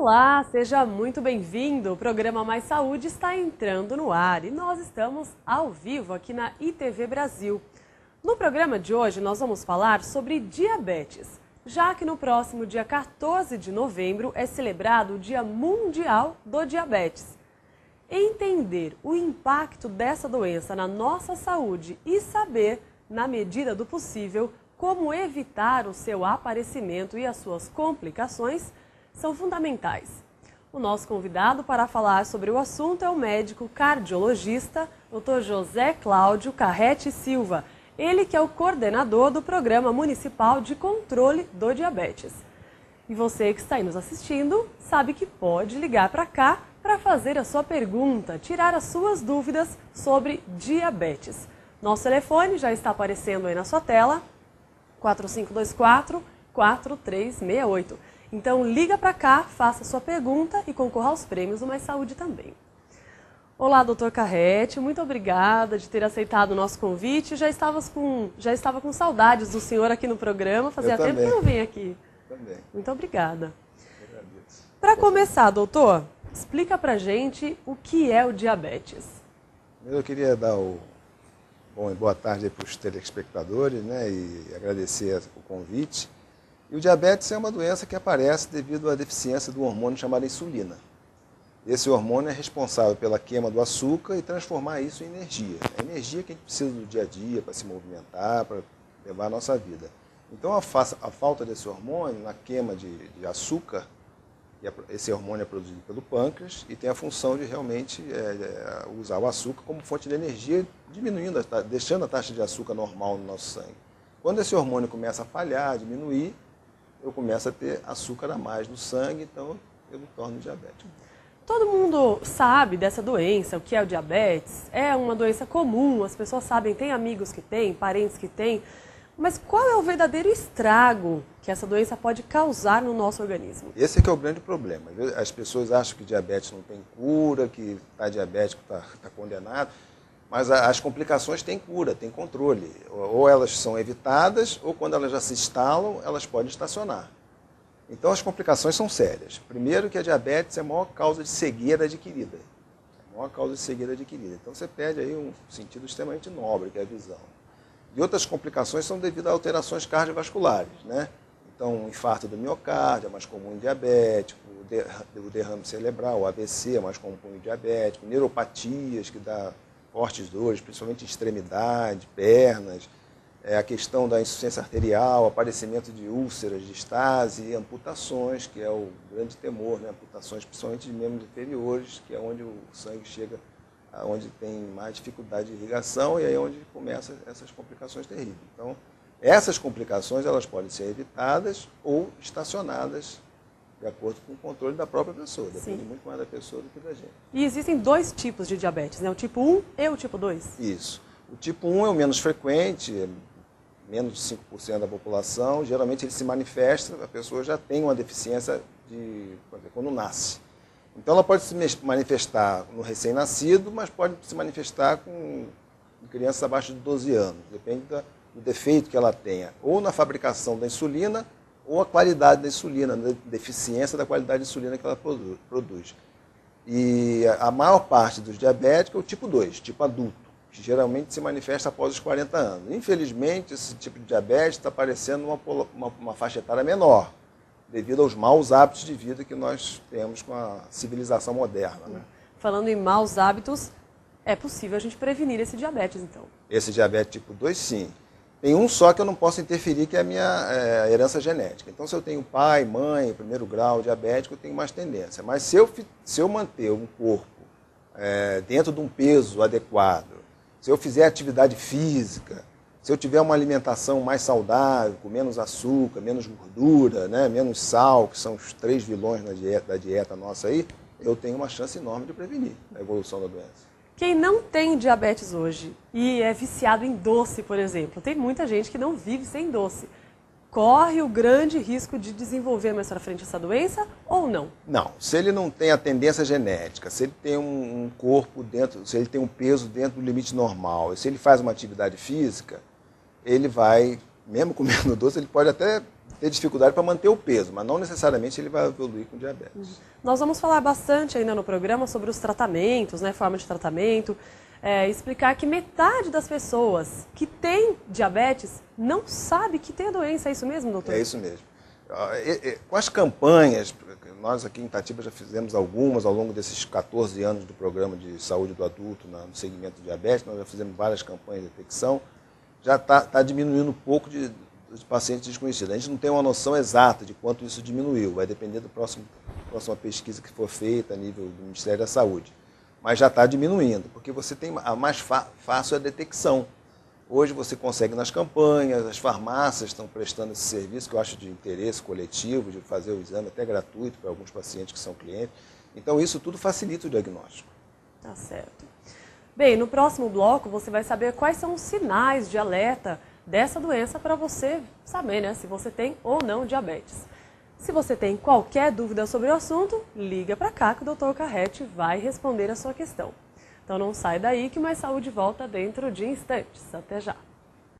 Olá, seja muito bem-vindo. O programa Mais Saúde está entrando no ar e nós estamos ao vivo aqui na ITV Brasil. No programa de hoje nós vamos falar sobre diabetes, já que no próximo dia 14 de novembro é celebrado o Dia Mundial do Diabetes. Entender o impacto dessa doença na nossa saúde e saber, na medida do possível, como evitar o seu aparecimento e as suas complicações são fundamentais. O nosso convidado para falar sobre o assunto é o médico cardiologista Dr. José Cláudio Carrete Silva, ele que é o coordenador do Programa Municipal de Controle do Diabetes. E você que está aí nos assistindo sabe que pode ligar para cá para fazer a sua pergunta, tirar as suas dúvidas sobre diabetes. Nosso telefone já está aparecendo aí na sua tela, 4524-4368. Então liga para cá, faça a sua pergunta e concorra aos prêmios do Mais Saúde também. Olá, doutor Carrete, muito obrigada de ter aceitado o nosso convite. Já estava com saudades do senhor aqui no programa, fazia tempo que eu não venho aqui. Também. Muito obrigada. Para começar, doutor, explica pra gente o que é o diabetes. Eu queria dar boa tarde para os telespectadores, né, e agradecer o convite. E o diabetes é uma doença que aparece devido à deficiência do hormônio chamado insulina. Esse hormônio é responsável pela queima do açúcar e transformar isso em energia. É a energia que a gente precisa do dia a dia para se movimentar, para levar a nossa vida. Então a falta desse hormônio na queima de açúcar, esse hormônio é produzido pelo pâncreas e tem a função de realmente usar o açúcar como fonte de energia, diminuindo, deixando a taxa de açúcar normal no nosso sangue. Quando esse hormônio começa a falhar, a diminuir, eu começo a ter açúcar a mais no sangue, então eu me torno diabético. Todo mundo sabe dessa doença, o que é o diabetes, é uma doença comum, as pessoas sabem, tem amigos que têm, parentes que têm, mas qual é o verdadeiro estrago que essa doença pode causar no nosso organismo? Esse é que é o grande problema. As pessoas acham que diabetes não tem cura, que está diabético, está condenado, mas as complicações têm cura, têm controle. Ou elas são evitadas, ou quando elas já se instalam, elas podem estacionar. Então as complicações são sérias. Primeiro que a diabetes é a maior causa de cegueira adquirida. A maior causa de cegueira adquirida. Então você perde aí um sentido extremamente nobre, que é a visão. E outras complicações são devido a alterações cardiovasculares, né? Então, o infarto do miocárdio é mais comum em diabético, o derrame cerebral, o AVC é mais comum em diabético, neuropatias que dá fortes dores, principalmente em extremidade, pernas, a questão da insuficiência arterial, aparecimento de úlceras de estase e amputações, que é o grande temor, né? Amputações principalmente de membros inferiores, que é onde o sangue chega, onde tem mais dificuldade de irrigação e aí é onde começam essas complicações terríveis. Então, essas complicações elas podem ser evitadas ou estacionadas de acordo com o controle da própria pessoa. Depende muito mais da pessoa do que da gente. E existem dois tipos de diabetes, né? O tipo 1 e o tipo 2. Isso. O tipo 1 é o menos frequente, menos de 5% da população. Geralmente ele se manifesta, a pessoa já tem uma deficiência quando nasce. Então ela pode se manifestar no recém-nascido, mas pode se manifestar com crianças abaixo de 12 anos. Depende do defeito que ela tenha, ou na fabricação da insulina, ou a qualidade da insulina, a deficiência da qualidade de insulina que ela produz. E a maior parte dos diabéticos é o tipo 2, tipo adulto, que geralmente se manifesta após os 40 anos. Infelizmente, esse tipo de diabetes está aparecendo numa faixa etária menor, devido aos maus hábitos de vida que nós temos com a civilização moderna, né? Falando em maus hábitos, é possível a gente prevenir esse diabetes, então? Esse diabetes tipo 2, sim. Tem um só que eu não posso interferir, que é a minha herança genética. Então, se eu tenho pai, mãe, primeiro grau diabético, eu tenho mais tendência. Mas se eu manter um corpo dentro de um peso adequado, se eu fizer atividade física, se eu tiver uma alimentação mais saudável, com menos açúcar, menos gordura, né, menos sal, que são os 3 vilões da dieta nossa aí, eu tenho uma chance enorme de prevenir a evolução da doença. Quem não tem diabetes hoje e é viciado em doce, por exemplo, tem muita gente que não vive sem doce. Corre o grande risco de desenvolver mais para frente essa doença ou não? Não. Se ele não tem a tendência genética, se ele tem um corpo se ele tem um peso dentro do limite normal, e se ele faz uma atividade física, ele vai, mesmo comendo doce, ele pode até ter dificuldade para manter o peso, mas não necessariamente ele vai evoluir com diabetes. Nós vamos falar bastante ainda no programa sobre os tratamentos, né, forma de tratamento, explicar que metade das pessoas que têm diabetes não sabe que tem a doença. É isso mesmo, doutor? É isso mesmo. Com as campanhas, nós aqui em Itatiba já fizemos algumas ao longo desses 14 anos do programa de saúde do adulto no segmento de diabetes, nós já fizemos várias campanhas de detecção, já está diminuindo um pouco de pacientes desconhecidos. A gente não tem uma noção exata de quanto isso diminuiu, vai depender da próxima pesquisa que for feita a nível do Ministério da Saúde. Mas já está diminuindo, porque você tem a mais fácil é a detecção. Hoje você consegue nas campanhas, as farmácias estão prestando esse serviço, que eu acho de interesse coletivo, de fazer o exame até gratuito para alguns pacientes que são clientes. Então isso tudo facilita o diagnóstico. Tá certo. Bem, no próximo bloco você vai saber quais são os sinais de alerta dessa doença para você saber, né, se você tem ou não diabetes. Se você tem qualquer dúvida sobre o assunto, liga para cá que o Dr. Carrete vai responder a sua questão. Então não sai daí que o Mais Saúde volta dentro de instantes. Até já!